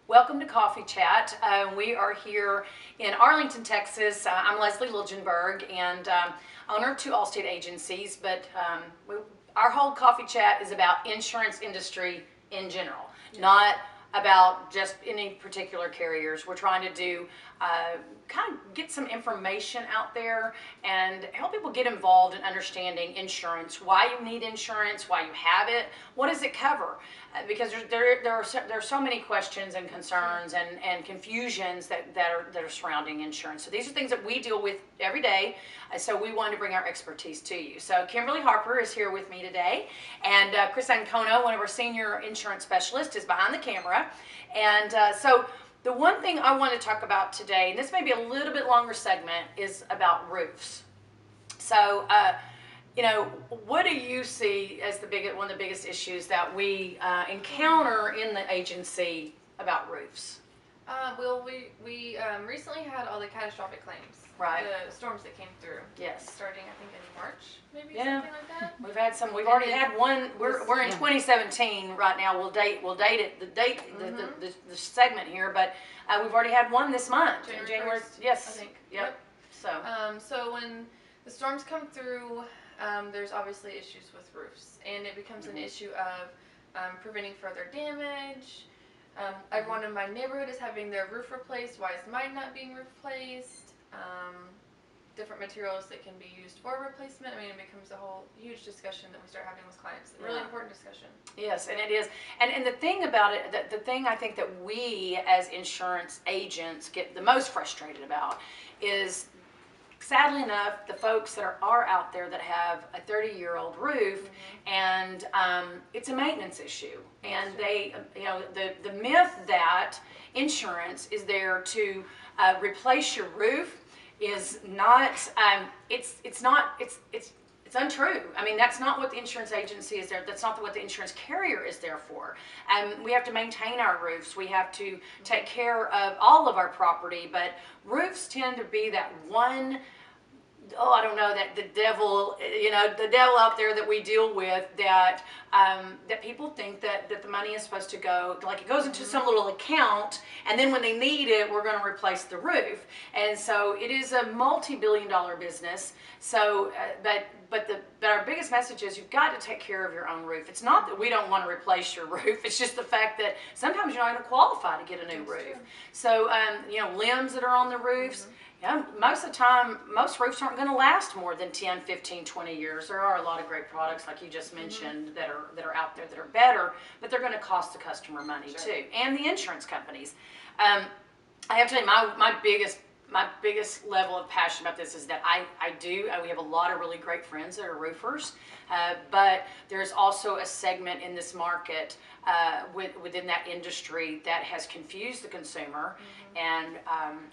Welcome to Coffee Chat. We are here in Arlington, Texas. I'm Lezlee Liljenberg and owner of two Allstate agencies, but our whole Coffee Chat is about insurance industry in general, not about just any particular carriers. We're trying to do kind of get some information out there and help people get involved in understanding insurance, why you need insurance, why you have it, what does it cover? Because there are so many questions and concerns and confusions that are surrounding insurance. So these are things that we deal with every day. So we wanted to bring our expertise to you. So Kimberly Harper is here with me today, and Chris Ancono, one of our senior insurance specialists, is behind the camera. And so the one thing I want to talk about today, and this may be a little bit longer segment, is about roofs. So, you know, what do you see as one of the biggest issues that we encounter in the agency about roofs? Well, we recently had all the catastrophic claims. Right. The storms that came through. Yes. Starting, I think, in March, maybe, Yeah. something like that. We've had some. We've already had one. We're in 2017 right now. We'll date it. The segment here, but we've already had one this month. January 1st, Yes. I think. Yep. So. So when the storms come through, there's obviously issues with roofs, and it becomes an issue of preventing further damage. Everyone in my neighborhood is having their roof replaced. Why is mine not being replaced? Different materials that can be used for replacement. I mean, it becomes a whole huge discussion that we start having with clients. A really important discussion. Yes, and it is. And the thing about it, the thing I think that we as insurance agents get the most frustrated about is, sadly enough, the folks that are out there that have a 30-year-old roof, and it's a maintenance issue. And they, you know, the myth that insurance is there to replace your roof is not. It's untrue. I mean, that's not what the insurance agency is there. That's not what the insurance carrier is there for. We have to maintain our roofs. We have to take care of all of our property, but roofs tend to be that one. Oh, I don't know, that the devil out there that we deal with, that that people think that the money is supposed to go, like it goes into some little account, and then when they need it, we're going to replace the roof. And so it is a multi-billion-dollar business. So, but our biggest message is you've got to take care of your own roof. It's not that we don't want to replace your roof. It's just the fact that sometimes you're not going to qualify to get a new roof. So, you know, limbs that are on the roofs. Yeah, most of the time, most roofs aren't going to last more than 10, 15, 20 years. There are a lot of great products, like you just mentioned, that are out there that are better, but they're going to cost the customer money too, and the insurance companies. I have to tell you, my biggest level of passion about this is that we have a lot of really great friends that are roofers, but there's also a segment in this market within that industry that has confused the consumer and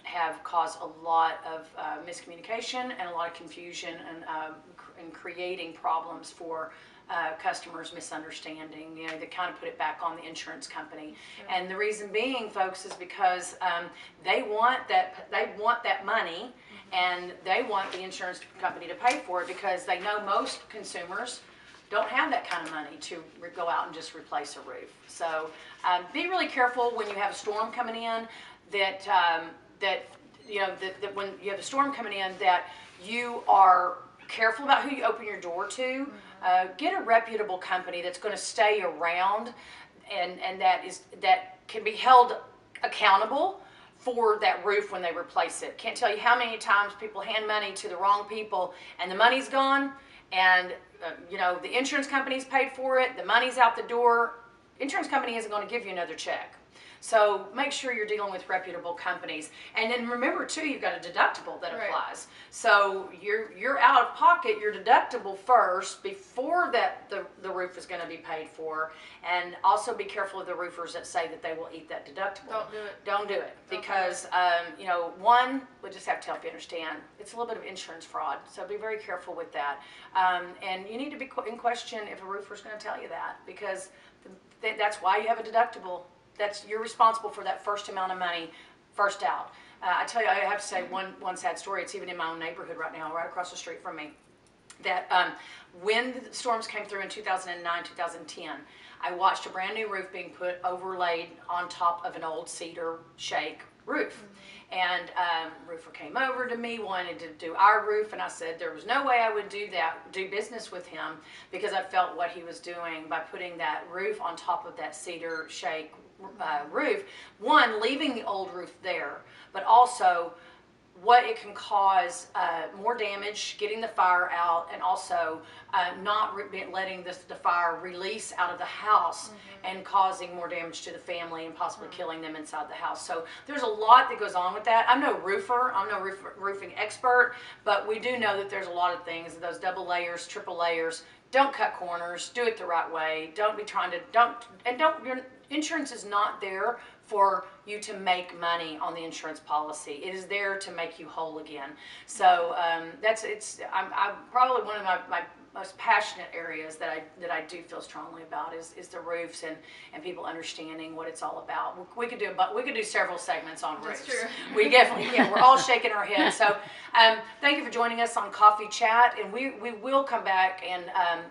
have caused a lot of miscommunication and a lot of confusion and creating problems for customers, misunderstanding. You know, they kind of put it back on the insurance company. And the reason being, folks, is because they want that money, and they want the insurance company to pay for it, because they know most consumers don't have that kind of money to go out and just replace a roof. So be really careful when you have a storm coming in, that when you have a storm coming in, that you are careful about who you open your door to. Get a reputable company that's going to stay around and that can be held accountable for that roof when they replace it. Can't tell you how many times people hand money to the wrong people, and the money's gone, and you know, the insurance company's paid for it, the money's out the door. Insurance company isn't going to give you another check. So make sure you're dealing with reputable companies. And then remember too, you've got a deductible that applies. So you're out of pocket your deductible first before the roof is going to be paid for. And also be careful of the roofers that say that they will eat that deductible. Don't do it. Don't do it, because you know, we just have to help you understand, it's a little bit of insurance fraud. So be very careful with that. And you need to be in question if a roofer's going to tell you that, because that's why you have a deductible. You're responsible for that first amount of money, first out. I tell you, I have to say one sad story. It's even in my own neighborhood right now, right across the street from me. that when the storms came through in 2009, 2010, I watched a brand new roof being overlaid on top of an old cedar shake roof. And roofer came over to me, wanted to do our roof, and I said there was no way I would do business with him, because I felt what he was doing by putting that roof on top of that cedar shake roof. One, leaving the old roof there, but also what it can cause, more damage, getting the fire out, and also not letting the fire release out of the house and causing more damage to the family and possibly killing them inside the house. So there's a lot that goes on with that. I'm no roofer, I'm no roofing expert, but we do know that there's a lot of things, those double layers, triple layers. Don't cut corners, do it the right way. Don't be trying to, your insurance is not there for you to make money on the insurance policy. It is there to make you whole again. So I'm probably one of my most passionate areas that I do feel strongly about is the roofs and people understanding what it's all about. We could do several segments on roofs. That's true. We definitely can. We're all shaking our heads. So thank you for joining us on Coffee Chat, and we will come back and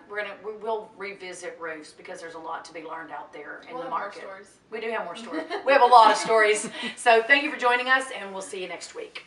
we will revisit roofs, because there's a lot to be learned out there in the market. More stories. We do have more stories. We have a lot of stories. So thank you for joining us, and we'll see you next week.